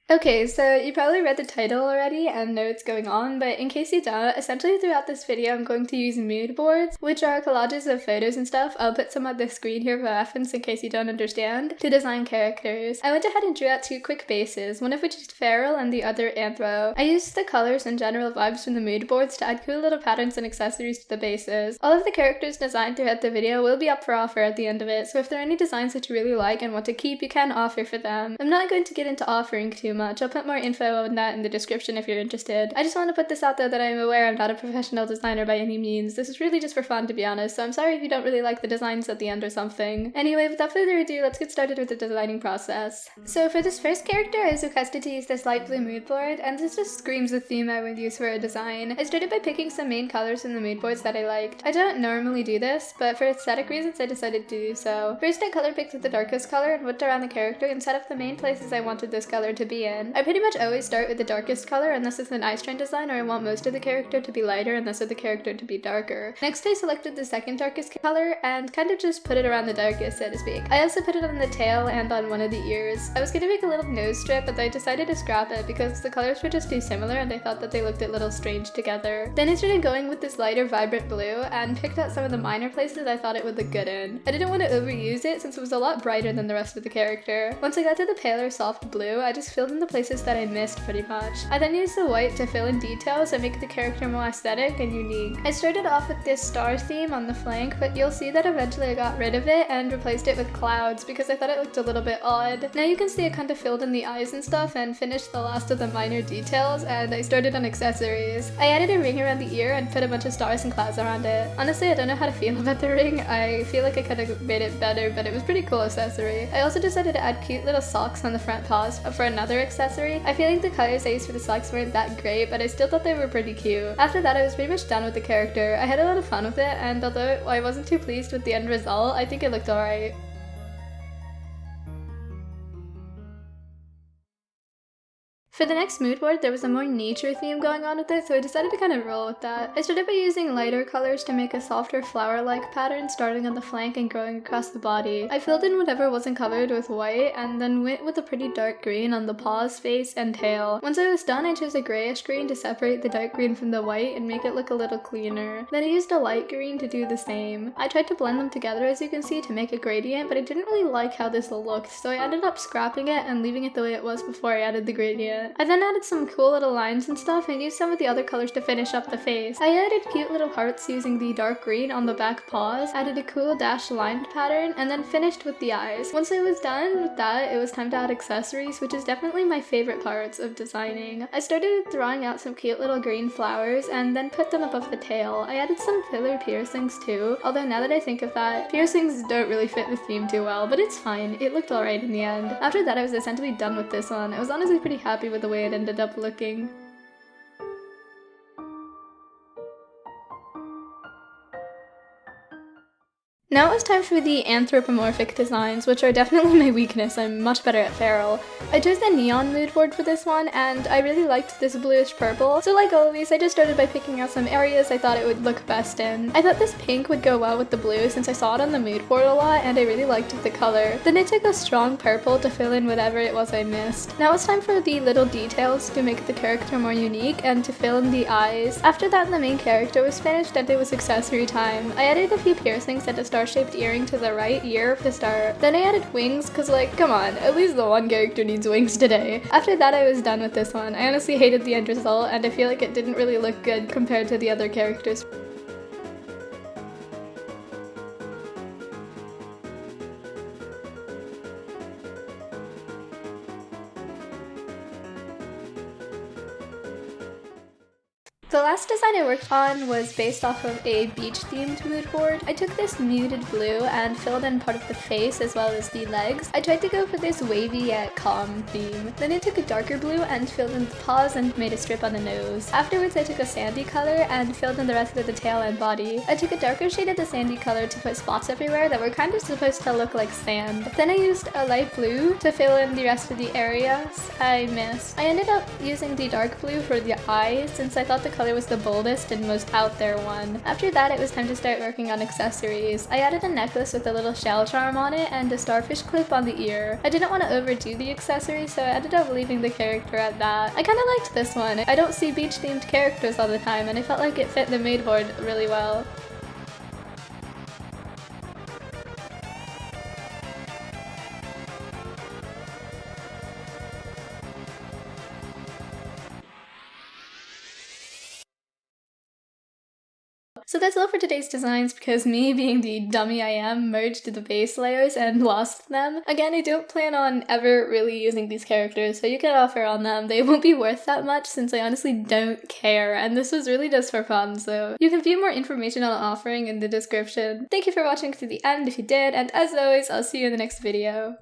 Okay, so you probably read the title already and know what's going on, but in case you don't, essentially throughout this video I'm going to use mood boards, which are collages of photos and stuff. I'll put some on the screen here for reference in case you don't understand, to design characters. I went ahead and drew out two quick bases, one of which is feral and the other anthro. I used the colors and general vibes from the mood boards to add cool little patterns and accessories to the bases. All of the characters designed throughout the video will be up for offer at the end of it, so if there are any designs that you really like and want to keep, you can offer for them. I'm not going to get into offering too much. I'll put more info on that in the description if you're interested. I just want to put this out there that I'm aware I'm not a professional designer by any means. This is really just for fun, to be honest, so I'm sorry if you don't really like the designs at the end or something. Anyway, without further ado, let's get started with the designing process. So for this first character, I was requested to use this light blue mood board, and this just screams the theme I would use for a design. I started by picking some main colors from the mood boards that I liked. I don't normally do this, but for aesthetic reasons I decided to do so. First I color picked with the darkest color and went around the character and set up the main places I wanted this color to be in. I pretty much always start with the darkest color unless it's an eye strain design or I want most of the character to be lighter and the rest of the character to be darker. Next I selected the second darkest color and kind of just put it around the darkest, so to speak. I also put it on the tail and on one of the ears. I was gonna make a little nose strip, but I decided to scrap it because the colors were just too similar and I thought that they looked a little strange together. Then I started going with this lighter vibrant blue and picked out some of the minor places I thought it would look good in. I didn't want to overuse it since it was a lot brighter than the rest of the character. Once I got to the paler soft blue, I just filled in the places that I missed pretty much. I then used the white to fill in details and make the character more aesthetic and unique. I started off with this star theme on the flank, but you'll see that eventually I got rid of it and replaced it with clouds because I thought it looked a little bit odd. Now you can see I kind of filled in the eyes and stuff and finished the last of the minor details, and I started on accessories. I added a ring around the ear and put a bunch of stars and clouds around it. Honestly, I don't know how to feel about the ring. I feel like I could have made it better, but it was pretty cool accessory. I also decided to add cute little socks on the front paws for another accessory. I feel like the colors I used for the socks weren't that great, but I still thought they were pretty cute. After that, I was pretty much done with the character. I had a lot of fun with it, and although I wasn't too pleased with the end result, I think it looked alright. For the next mood board, there was a more nature theme going on with it, so I decided to kind of roll with that. I started by using lighter colors to make a softer flower-like pattern starting on the flank and growing across the body. I filled in whatever wasn't covered with white and then went with a pretty dark green on the paws, face, and tail. Once I was done, I chose a grayish green to separate the dark green from the white and make it look a little cleaner. Then I used a light green to do the same. I tried to blend them together, as you can see, to make a gradient, but I didn't really like how this looked, so I ended up scrapping it and leaving it the way it was before I added the gradient. I then added some cool little lines and stuff and used some of the other colors to finish up the face. I added cute little hearts using the dark green on the back paws, added a cool dashed lined pattern, and then finished with the eyes. Once I was done with that, it was time to add accessories, which is definitely my favorite parts of designing. I started drawing out some cute little green flowers and then put them above the tail. I added some filler piercings too, although now that I think of that, piercings don't really fit the theme too well, but it's fine. It looked alright in the end. After that, I was essentially done with this one. I was honestly pretty happy with the way it ended up looking. Now it's time for the anthropomorphic designs, which are definitely my weakness. I'm much better at feral. I chose the neon mood board for this one, and I really liked this bluish purple. So like always, I just started by picking out some areas I thought it would look best in. I thought this pink would go well with the blue since I saw it on the mood board a lot and I really liked the color. Then I took a strong purple to fill in whatever it was I missed. Now it's time for the little details to make the character more unique and to fill in the eyes. After that, the main character was finished and it was accessory time. I added a few piercings at the star-shaped earring to the right ear to start. Then I added wings cause like, come on, at least the one character needs wings today. After that, I was done with this one. I honestly hated the end result and I feel like it didn't really look good compared to the other characters. The last design I worked on was based off of a beach-themed mood board. I took this muted blue and filled in part of the face as well as the legs. I tried to go for this wavy yet calm theme. Then I took a darker blue and filled in the paws and made a strip on the nose. Afterwards, I took a sandy color and filled in the rest of the tail and body. I took a darker shade of the sandy color to put spots everywhere that were kind of supposed to look like sand. Then I used a light blue to fill in the rest of the areas I missed. I ended up using the dark blue for the eyes since I thought the color color was the boldest and most out there one. After that, it was time to start working on accessories. I added a necklace with a little shell charm on it and a starfish clip on the ear. I didn't want to overdo the accessory, so I ended up leaving the character at that. I kind of liked this one. I don't see beach-themed characters all the time, and I felt like it fit the mood board really well. So that's all for today's designs because me, being the dummy I am, merged the base layers and lost them. Again, I don't plan on ever really using these characters, so you can offer on them. They won't be worth that much since I honestly don't care, and this was really just for fun, so you can view more information on offering in the description. Thank you for watching to the end if you did, and as always, I'll see you in the next video.